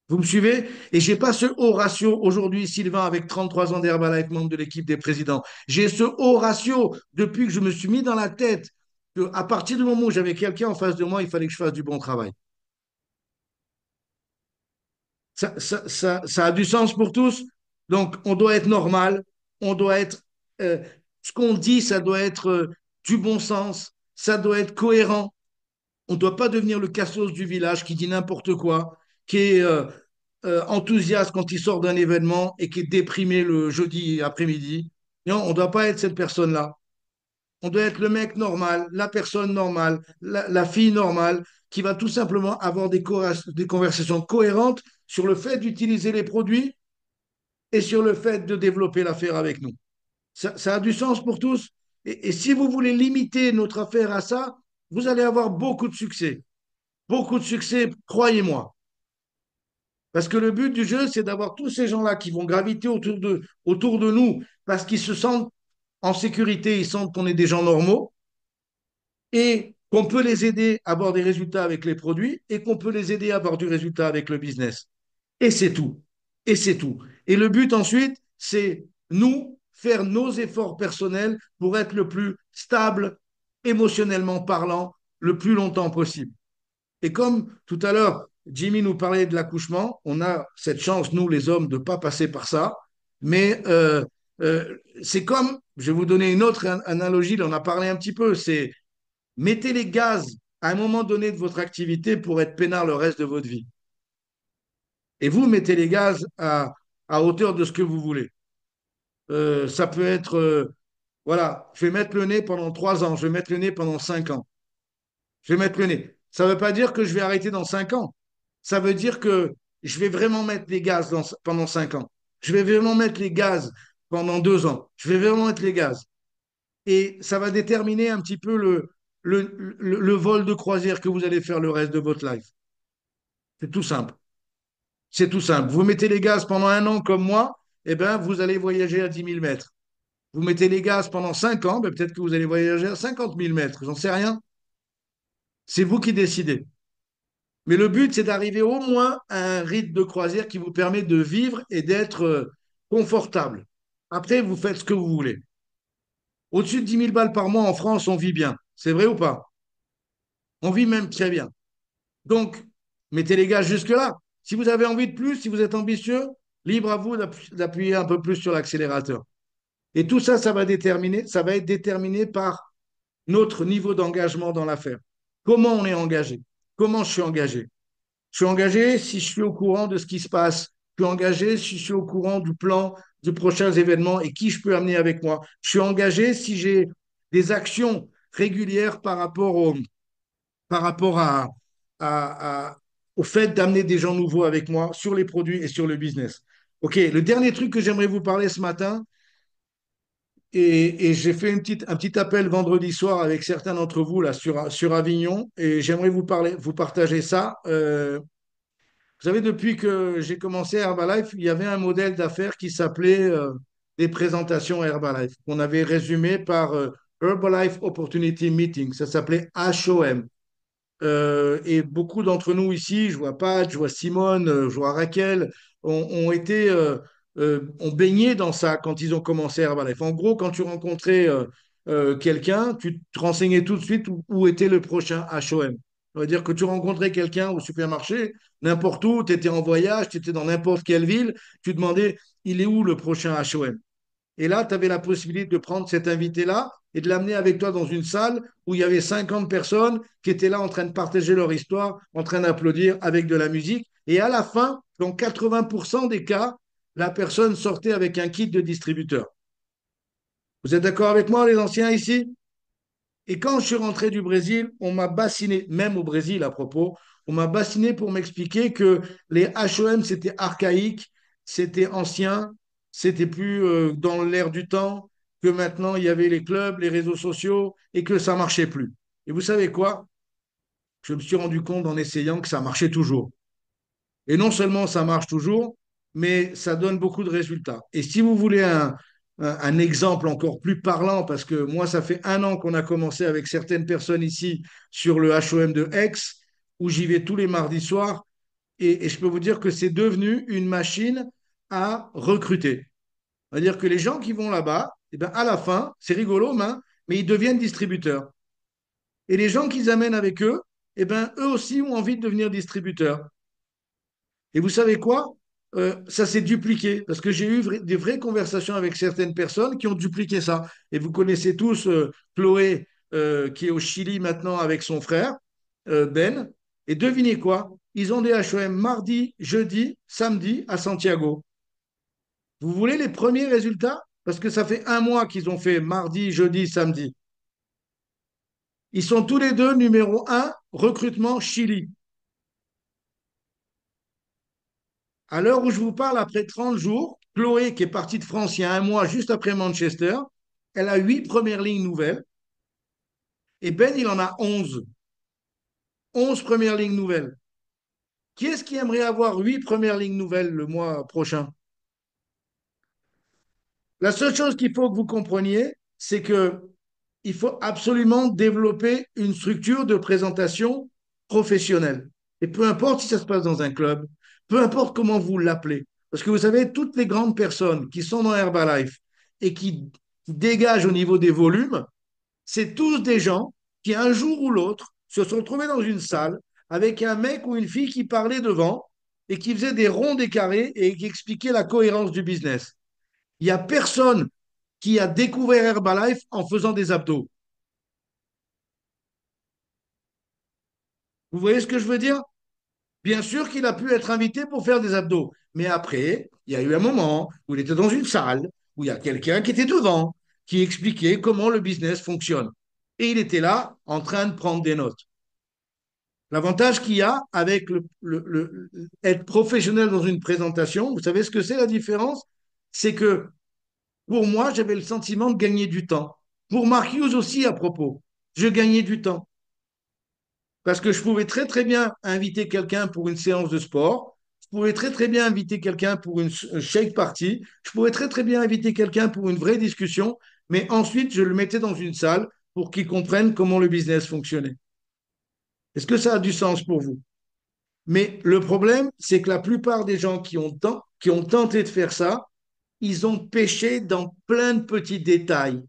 Vous me suivez? Et j'ai pas ce haut ratio aujourd'hui, Sylvain, avec 33 ans d'Herbalife, membre de l'équipe des présidents. J'ai ce haut ratio depuis que je me suis mis dans la tête qu'à partir du moment où j'avais quelqu'un en face de moi, il fallait que je fasse du bon travail. Ça a du sens pour tous. Donc, on doit être normal, on doit être, ce qu'on dit, ça doit être du bon sens, ça doit être cohérent. On ne doit pas devenir le cassos du village qui dit n'importe quoi, qui est enthousiaste quand il sort d'un événement et qui est déprimé le jeudi après-midi. Non, on ne doit pas être cette personne-là. On doit être le mec normal, la personne normale, la fille normale, qui va tout simplement avoir des conversations cohérentes sur le fait d'utiliser les produits et sur le fait de développer l'affaire avec nous. Ça a du sens pour tous. Et si vous voulez limiter notre affaire à ça, vous allez avoir beaucoup de succès. Beaucoup de succès, croyez-moi. Parce que le but du jeu, c'est d'avoir tous ces gens-là qui vont graviter autour de nous parce qu'ils se sentent en sécurité, ils sentent qu'on est des gens normaux et qu'on peut les aider à avoir des résultats avec les produits et qu'on peut les aider à avoir du résultat avec le business. Et c'est tout. Et c'est tout. Et le but ensuite, c'est nous faire nos efforts personnels pour être le plus stable, émotionnellement parlant, le plus longtemps possible. Et comme tout à l'heure, Jimmy nous parlait de l'accouchement, on a cette chance, nous les hommes, de ne pas passer par ça. Mais c'est comme, je vais vous donner une autre analogie, on a parlé un petit peu, c'est mettez les gaz à un moment donné de votre activité pour être peinard le reste de votre vie. Et vous mettez les gaz à hauteur de ce que vous voulez. Ça peut être, voilà, je vais mettre le nez pendant 3 ans, je vais mettre le nez pendant 5 ans. Je vais mettre le nez. Ça ne veut pas dire que je vais arrêter dans 5 ans. Ça veut dire que je vais vraiment mettre les gaz pendant 5 ans. Je vais vraiment mettre les gaz pendant 2 ans. Je vais vraiment mettre les gaz. Et ça va déterminer un petit peu le vol de croisière que vous allez faire le reste de votre life. C'est tout simple. C'est tout simple. Vous mettez les gaz pendant 1 an comme moi, eh ben, vous allez voyager à 10 000 mètres. Vous mettez les gaz pendant 5 ans, ben, peut-être que vous allez voyager à 50 000 mètres. J'en sais rien. C'est vous qui décidez. Mais le but, c'est d'arriver au moins à un rythme de croisière qui vous permet de vivre et d'être confortable. Après, vous faites ce que vous voulez. Au-dessus de 10 000 balles par mois en France, on vit bien. C'est vrai ou pas? On vit même très bien. Donc, mettez les gars jusque-là. Si vous avez envie de plus, si vous êtes ambitieux, libre à vous d'appuyer un peu plus sur l'accélérateur. Et tout ça, ça va être déterminé par notre niveau d'engagement dans l'affaire. Comment on est engagé? Comment je suis engagé? Je suis engagé si je suis au courant de ce qui se passe. Je suis engagé si je suis au courant du plan de prochains événements et qui je peux amener avec moi. Je suis engagé si j'ai des actions régulières par rapport à- au fait d'amener des gens nouveaux avec moi sur les produits et sur le business. OK, le dernier truc que j'aimerais vous parler ce matin, et j'ai fait un petit appel vendredi soir avec certains d'entre vous là sur Avignon, et j'aimerais vous partager ça. Vous savez, depuis que j'ai commencé Herbalife, il y avait un modèle d'affaires qui s'appelait des présentations Herbalife, qu'on avait résumé par Herbalife Opportunity Meeting. Ça s'appelait HOM. Et beaucoup d'entre nous ici, je vois Pat, je vois Simone, je vois Raquel, ont baigné dans ça quand ils ont commencé Herbalife. En gros, quand tu rencontrais quelqu'un, tu te renseignais tout de suite où était le prochain HOM. Ça veut dire que tu rencontrais quelqu'un au supermarché, n'importe où, tu étais en voyage, tu étais dans n'importe quelle ville, tu demandais, il est où le prochain HOM? Et là, tu avais la possibilité de prendre cet invité-là et de l'amener avec toi dans une salle où il y avait 50 personnes qui étaient là en train de partager leur histoire, en train d'applaudir avec de la musique. Et à la fin, dans 80% des cas, la personne sortait avec un kit de distributeur. Vous êtes d'accord avec moi, les anciens ici? Et quand je suis rentré du Brésil, on m'a bassiné, même au Brésil à propos, on m'a bassiné pour m'expliquer que les HOM, c'était archaïque, c'était ancien, c'était plus dans l'air du temps, que maintenant il y avait les clubs, les réseaux sociaux et que ça marchait plus. Et vous savez quoi? Je me suis rendu compte en essayant que ça marchait toujours. Et non seulement ça marche toujours, mais ça donne beaucoup de résultats. Et si vous voulez un exemple encore plus parlant, parce que moi, ça fait 1 an qu'on a commencé avec certaines personnes ici sur le HOM de Aix, où j'y vais tous les mardis soirs, et je peux vous dire que c'est devenu une machine à recruter. C'est-à-dire que les gens qui vont là-bas, eh ben, à la fin, c'est rigolo, mais ils deviennent distributeurs. Et les gens qu'ils amènent avec eux, eh ben, eux aussi ont envie de devenir distributeurs. Et vous savez quoi? Ça s'est dupliqué parce que j'ai eu des vraies conversations avec certaines personnes qui ont dupliqué ça. Et vous connaissez tous Chloé, qui est au Chili maintenant avec son frère, Ben. Et devinez quoi? Ils ont des HOM mardi, jeudi, samedi à Santiago. Vous voulez les premiers résultats? Parce que ça fait 1 mois qu'ils ont fait mardi, jeudi, samedi. Ils sont tous les deux numéro 1, recrutement Chili. À l'heure où je vous parle, après 30 jours, Chloé, qui est partie de France il y a 1 mois, juste après Manchester, elle a 8 premières lignes nouvelles. Et Ben, il en a 11. 11 premières lignes nouvelles. Qui est-ce qui aimerait avoir 8 premières lignes nouvelles le mois prochain? La seule chose qu'il faut que vous compreniez, c'est que il faut absolument développer une structure de présentation professionnelle. Et peu importe si ça se passe dans un club, peu importe comment vous l'appelez. Parce que vous savez, toutes les grandes personnes qui sont dans Herbalife et qui dégagent au niveau des volumes, c'est tous des gens qui, un jour ou l'autre, se sont trouvés dans une salle avec un mec ou une fille qui parlait devant et qui faisait des ronds, des carrés et qui expliquait la cohérence du business. Il n'y a personne qui a découvert Herbalife en faisant des abdos. Vous voyez ce que je veux dire? Bien sûr qu'il a pu être invité pour faire des abdos, mais après, il y a eu un moment où il était dans une salle, où il y a quelqu'un qui était devant, qui expliquait comment le business fonctionne. Et il était là en train de prendre des notes. L'avantage qu'il y a avec être professionnel dans une présentation, vous savez ce que c'est la différence? C'est que pour moi, j'avais le sentiment de gagner du temps. Pour Mark Hughes aussi à propos, je gagnais du temps. Parce que je pouvais très très bien inviter quelqu'un pour une séance de sport, je pouvais très très bien inviter quelqu'un pour une shake party, je pouvais très très bien inviter quelqu'un pour une vraie discussion, mais ensuite je le mettais dans une salle pour qu'il comprenne comment le business fonctionnait. Est-ce que ça a du sens pour vous? Mais le problème, c'est que la plupart des gens qui ont tenté de faire ça, ils ont pêché dans plein de petits détails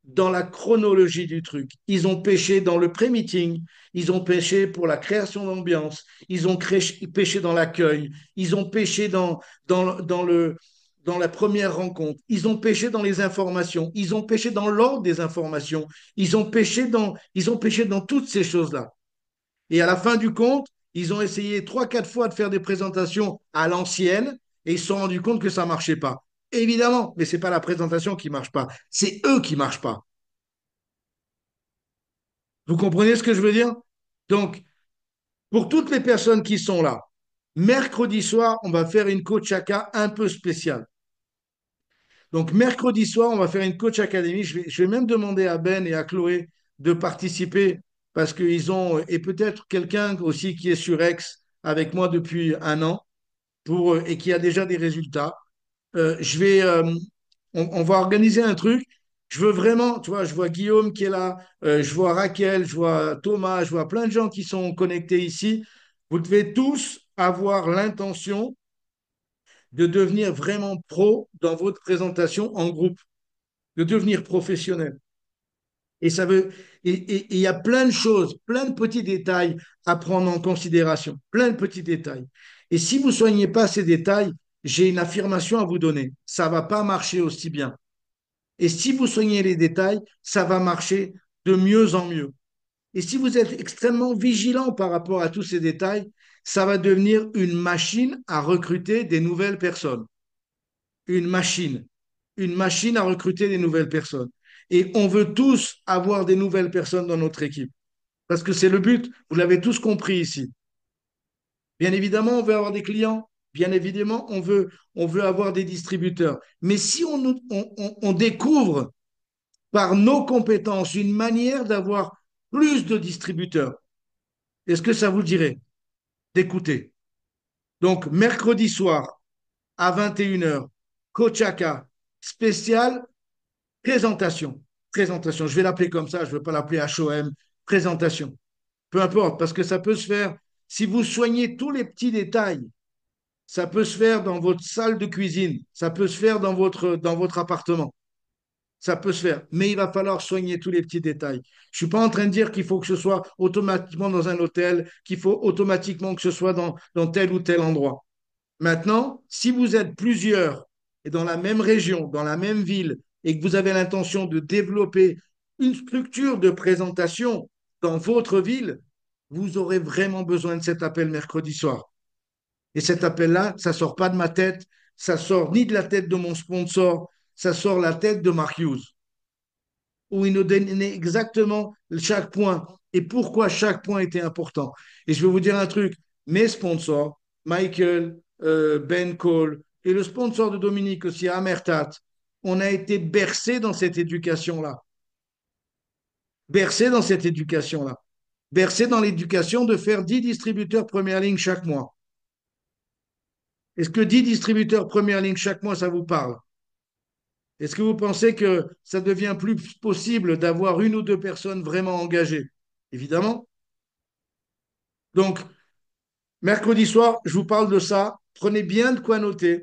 dans la chronologie du truc. Ils ont pêché dans le pré-meeting, ils ont pêché pour la création d'ambiance, ils ont pêché dans l'accueil, ils ont pêché dans la première rencontre, ils ont pêché dans les informations, ils ont pêché dans l'ordre des informations, ils ont pêché dans toutes ces choses-là. Et à la fin du compte, ils ont essayé 3, 4 fois de faire des présentations à l'ancienne et ils se sont rendus compte que ça ne marchait pas. Évidemment, mais ce n'est pas la présentation qui ne marche pas, c'est eux qui ne marchent pas. Vous comprenez ce que je veux dire? Donc, pour toutes les personnes qui sont là, mercredi soir, on va faire une coach AK un peu spéciale. Donc, mercredi soir, on va faire une coach académie. Je vais même demander à Ben et à Chloé de participer parce qu'ils ont, et peut-être quelqu'un aussi qui est sur Aix avec moi depuis 1 an et qui a déjà des résultats. Je vais, on va organiser un truc. Je veux vraiment, tu vois, je vois Guillaume qui est là, je vois Raquel, je vois Thomas, je vois plein de gens qui sont connectés ici. Vous devez tous avoir l'intention de devenir vraiment pro dans votre présentation en groupe, de devenir professionnel. Et ça veut, et il y a plein de choses, plein de petits détails à prendre en considération, plein de petits détails. Et si vous ne soignez pas ces détails, j'ai une affirmation à vous donner. Ça ne va pas marcher aussi bien. Et si vous soignez les détails, ça va marcher de mieux en mieux. Et si vous êtes extrêmement vigilant par rapport à tous ces détails, ça va devenir une machine à recruter des nouvelles personnes. Une machine. Une machine à recruter des nouvelles personnes. Et on veut tous avoir des nouvelles personnes dans notre équipe. Parce que c'est le but. Vous l'avez tous compris ici. Bien évidemment, on veut avoir des clients. Bien évidemment, on veut avoir des distributeurs. Mais si on découvre par nos compétences une manière d'avoir plus de distributeurs. Est-ce que ça vous dirait d'écouter? Donc, mercredi soir à 21 h, Coachaka, spécial présentation. Présentation. Je vais l'appeler comme ça, je ne veux pas l'appeler HOM. Présentation. Peu importe, parce que ça peut se faire, si vous soignez tous les petits détails, ça peut se faire dans votre salle de cuisine, ça peut se faire dans votre appartement. Ça peut se faire, mais il va falloir soigner tous les petits détails. Je ne suis pas en train de dire qu'il faut que ce soit automatiquement dans un hôtel, qu'il faut automatiquement que ce soit dans tel ou tel endroit. Maintenant, si vous êtes plusieurs et dans la même région, dans la même ville, et que vous avez l'intention de développer une structure de présentation dans votre ville, vous aurez vraiment besoin de cet appel mercredi soir. Et cet appel-là, ça sort pas de ma tête, ça sort ni de la tête de mon sponsor, ça sort la tête de Mark Hughes, où il nous donnait exactement chaque point et pourquoi chaque point était important. Et je vais vous dire un truc, mes sponsors, Michael, Ben Cole et le sponsor de Dominique aussi, Amertat, on a été bercés dans cette éducation-là. Bercés dans cette éducation-là. Bercés dans l'éducation de faire 10 distributeurs première ligne chaque mois. Est-ce que 10 distributeurs première ligne chaque mois, ça vous parle? Est-ce que vous pensez que ça devient plus possible d'avoir une ou deux personnes vraiment engagées? Évidemment. Donc, mercredi soir, je vous parle de ça. Prenez bien de quoi noter.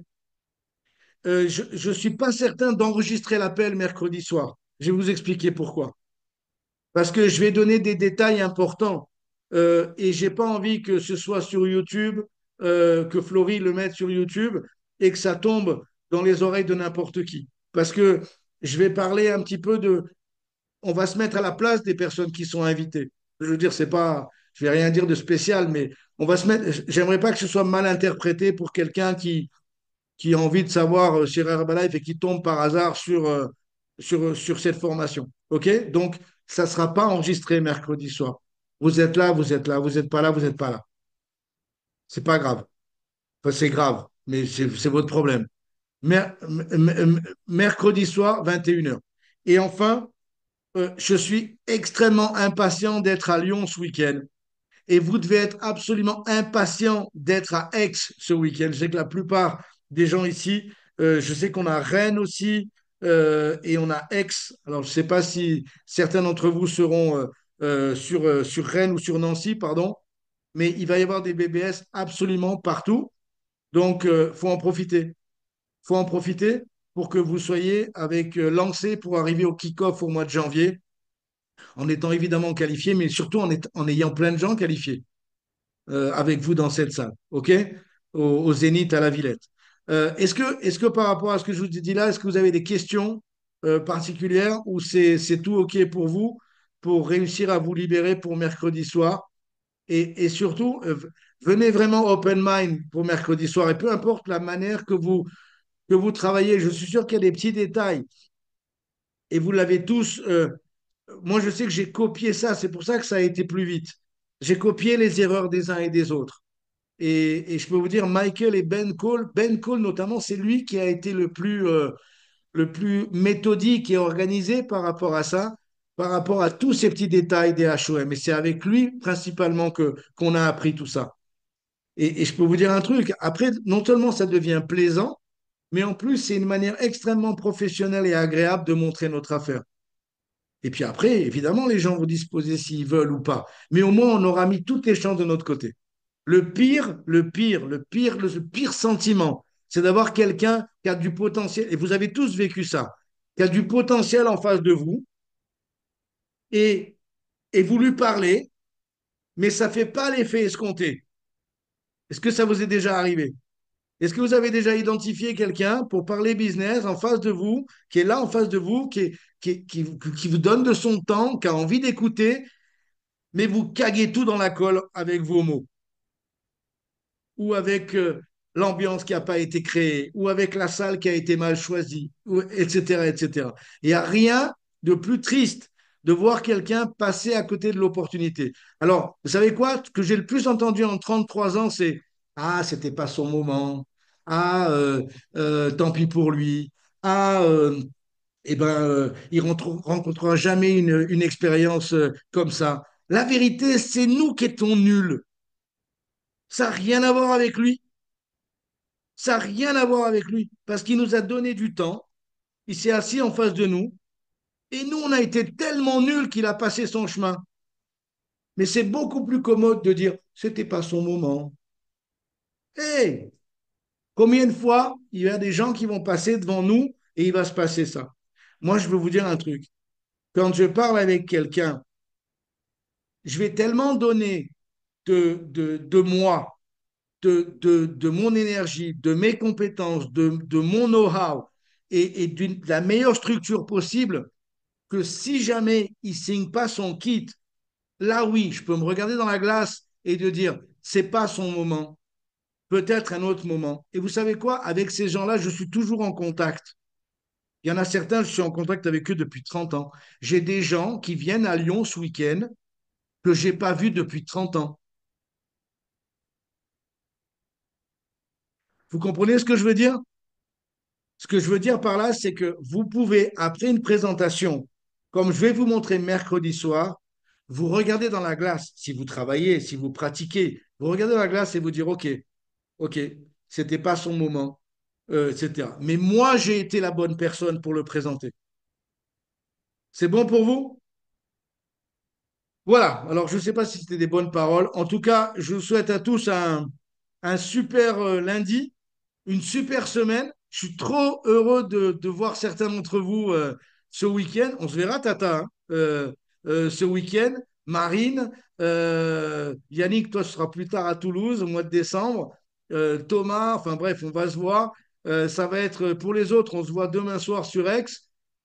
Je ne suis pas certain d'enregistrer l'appel mercredi soir. Je vais vous expliquer pourquoi. Parce que je vais donner des détails importants. Et j'ai pas envie que ce soit sur YouTube, que Florie le mette sur YouTube et que ça tombe dans les oreilles de n'importe qui. Parce que je vais parler un petit peu de, on va se mettre à la place des personnes qui sont invitées. Je veux dire, c'est pas, je vais rien dire de spécial, mais on va se mettre. J'aimerais pas que ce soit mal interprété pour quelqu'un qui a envie de savoir sur Herbalife et qui tombe par hasard sur cette formation. OK? Donc, ça ne sera pas enregistré mercredi soir. Vous êtes là, vous êtes là, vous n'êtes pas là, vous n'êtes pas là. C'est pas grave. Enfin, c'est grave, mais c'est votre problème. Mercredi soir, 21 h. Et enfin, je suis extrêmement impatient d'être à Lyon ce week-end. Et vous devez être absolument impatient d'être à Aix ce week-end. Je sais que la plupart des gens ici, je sais qu'on a Rennes aussi et on a Aix. Alors, je ne sais pas si certains d'entre vous seront sur Rennes ou sur Nancy, pardon, mais il va y avoir des BBS absolument partout. Donc, il faut en profiter. Il faut en profiter pour que vous soyez avec lancé pour arriver au kick-off au mois de janvier, en étant évidemment qualifié, mais surtout en ayant plein de gens qualifiés avec vous dans cette salle, OK? Au Zénith à la Villette. Est-ce que par rapport à ce que je vous ai dit là, est-ce que vous avez des questions particulières ou c'est tout OK pour vous pour réussir à vous libérer pour mercredi soir? Et surtout, venez vraiment open mind pour mercredi soir et peu importe la manière que vous travaillez, je suis sûr qu'il y a des petits détails et vous l'avez tous. Moi, je sais que j'ai copié ça, c'est pour ça que ça a été plus vite. J'ai copié les erreurs des uns et des autres. Et je peux vous dire, Michael et Ben Cole notamment, c'est lui qui a été le plus méthodique et organisé par rapport à ça, par rapport à tous ces petits détails des HOM. Et c'est avec lui principalement qu'on a appris tout ça. Et je peux vous dire un truc, après, non seulement ça devient plaisant, mais en plus, c'est une manière extrêmement professionnelle et agréable de montrer notre affaire. Et puis après, évidemment, les gens vont disposer s'ils veulent ou pas. Mais au moins, on aura mis toutes les chances de notre côté. Le pire sentiment, c'est d'avoir quelqu'un qui a du potentiel, et vous avez tous vécu ça, qui a du potentiel en face de vous, et, et vous lui parlez, mais ça ne fait pas l'effet escompté. Est-ce que ça vous est déjà arrivé? Est-ce que vous avez déjà identifié quelqu'un pour parler business en face de vous, qui est là en face de vous, qui vous donne de son temps, qui a envie d'écouter, mais vous caguez tout dans la colle avec vos mots? Ou avec l'ambiance qui n'a pas été créée, ou avec la salle qui a été mal choisie, etc., etc. Il n'y a rien de plus triste de voir quelqu'un passer à côté de l'opportunité. Alors, vous savez quoi? Ce que j'ai le plus entendu en 33 ans, c'est ah, c'était pas son moment. Ah, tant pis pour lui. Ah, il rencontrera jamais une expérience comme ça. La vérité, c'est nous qui étions nuls. Ça n'a rien à voir avec lui. Ça n'a rien à voir avec lui. Parce qu'il nous a donné du temps. Il s'est assis en face de nous. Et nous, on a été tellement nuls qu'il a passé son chemin. Mais c'est beaucoup plus commode de dire, c'était pas son moment. Hé, combien de fois il y a des gens qui vont passer devant nous et il va se passer ça? Moi, je veux vous dire un truc. Quand je parle avec quelqu'un, je vais tellement donner de moi, de mon énergie, de mes compétences, de mon know-how et de la meilleure structure possible que si jamais il ne signe pas son kit, là oui, je peux me regarder dans la glace et de dire, c'est pas son moment, peut-être un autre moment. Et vous savez quoi? Avec ces gens-là, je suis toujours en contact. Il y en a certains, je suis en contact avec eux depuis 30 ans. J'ai des gens qui viennent à Lyon ce week-end que je n'ai pas vus depuis 30 ans. Vous comprenez ce que je veux dire? Ce que je veux dire par là, c'est que vous pouvez, après une présentation, comme je vais vous montrer mercredi soir, vous regardez dans la glace, si vous travaillez, si vous pratiquez, vous regardez dans la glace et vous dire, OK, c'était pas son moment, etc. Mais moi, j'ai été la bonne personne pour le présenter. C'est bon pour vous? Voilà. Alors, je ne sais pas si c'était des bonnes paroles. En tout cas, je vous souhaite à tous un super lundi, une super semaine. Je suis trop heureux de voir certains d'entre vous ce week-end. On se verra, Tata, hein, ce week-end. Marine, Yannick, toi, ce sera plus tard à Toulouse au mois de décembre. Thomas, enfin bref, on va se voir. Ça va être pour les autres, on se voit demain soir sur Aix.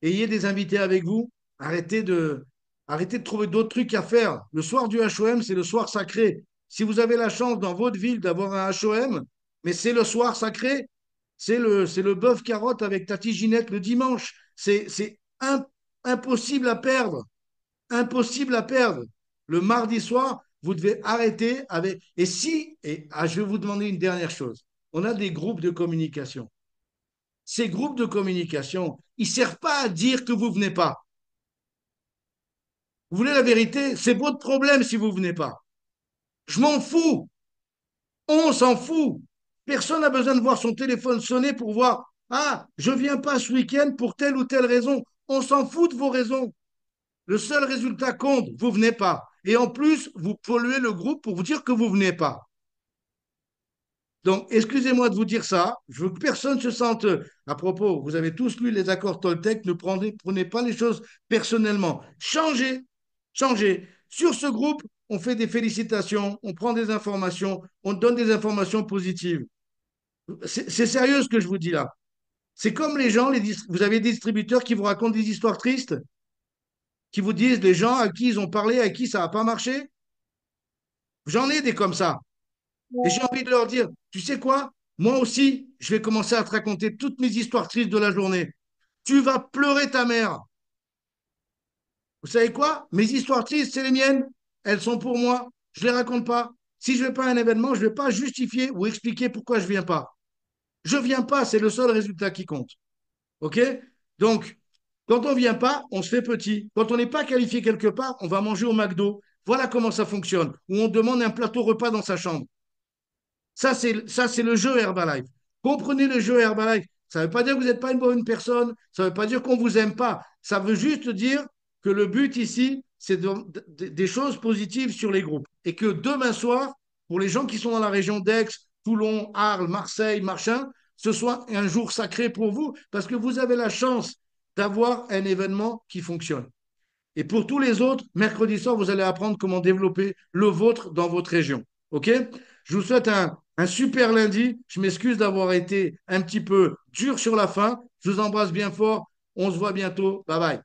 Ayez des invités avec vous. Arrêtez de, arrêtez de trouver d'autres trucs à faire. Le soir du HOM, c'est le soir sacré. Si vous avez la chance dans votre ville d'avoir un HOM, mais c'est le soir sacré, c'est le bœuf carotte avec Tati Ginette le dimanche. C'est impossible à perdre. Impossible à perdre. Le mardi soir, vous devez arrêter avec. Et si, je vais vous demander une dernière chose. On a des groupes de communication. Ces groupes de communication, ils ne servent pas à dire que vous ne venez pas. Vous voulez la vérité? C'est votre problème si vous ne venez pas. Je m'en fous. On s'en fout. Personne n'a besoin de voir son téléphone sonner pour voir, ah, je ne viens pas ce week-end pour telle ou telle raison. On s'en fout de vos raisons. Le seul résultat compte, vous venez pas. Et en plus, vous polluez le groupe pour vous dire que vous venez pas. Donc, excusez-moi de vous dire ça. Je veux que personne se sente. À propos, vous avez tous lu les accords Toltec. Ne prenez pas les choses personnellement. Changez, changez. Sur ce groupe, on fait des félicitations, on prend des informations, on donne des informations positives. C'est sérieux ce que je vous dis là. C'est comme les gens, vous avez des distributeurs qui vous racontent des histoires tristes, qui vous disent les gens à qui ils ont parlé, à qui ça n'a pas marché. J'en ai des comme ça. Et j'ai envie de leur dire, tu sais quoi? Moi aussi, je vais commencer à te raconter toutes mes histoires tristes de la journée. Tu vas pleurer ta mère. Vous savez quoi? Mes histoires tristes, c'est les miennes. Elles sont pour moi. Je ne les raconte pas. Si je ne vais pas à un événement, je ne vais pas justifier ou expliquer pourquoi je ne viens pas. Je ne viens pas, c'est le seul résultat qui compte. OK? Donc, quand on ne vient pas, on se fait petit. Quand on n'est pas qualifié quelque part, on va manger au McDo. Voilà comment ça fonctionne. Ou on demande un plateau repas dans sa chambre. Ça, c'est le jeu Herbalife. Comprenez le jeu Herbalife. Ça ne veut pas dire que vous n'êtes pas une bonne personne. Ça ne veut pas dire qu'on ne vous aime pas. Ça veut juste dire que le but ici, c'est des choses positives sur les groupes. Et que demain soir, pour les gens qui sont dans la région d'Aix, Toulon, Arles, Marseille, machin, ce soit un jour sacré pour vous parce que vous avez la chance d'avoir un événement qui fonctionne. Et pour tous les autres, mercredi soir, vous allez apprendre comment développer le vôtre dans votre région. OK? Je vous souhaite un super lundi. Je m'excuse d'avoir été un petit peu dur sur la fin. Je vous embrasse bien fort. On se voit bientôt. Bye bye.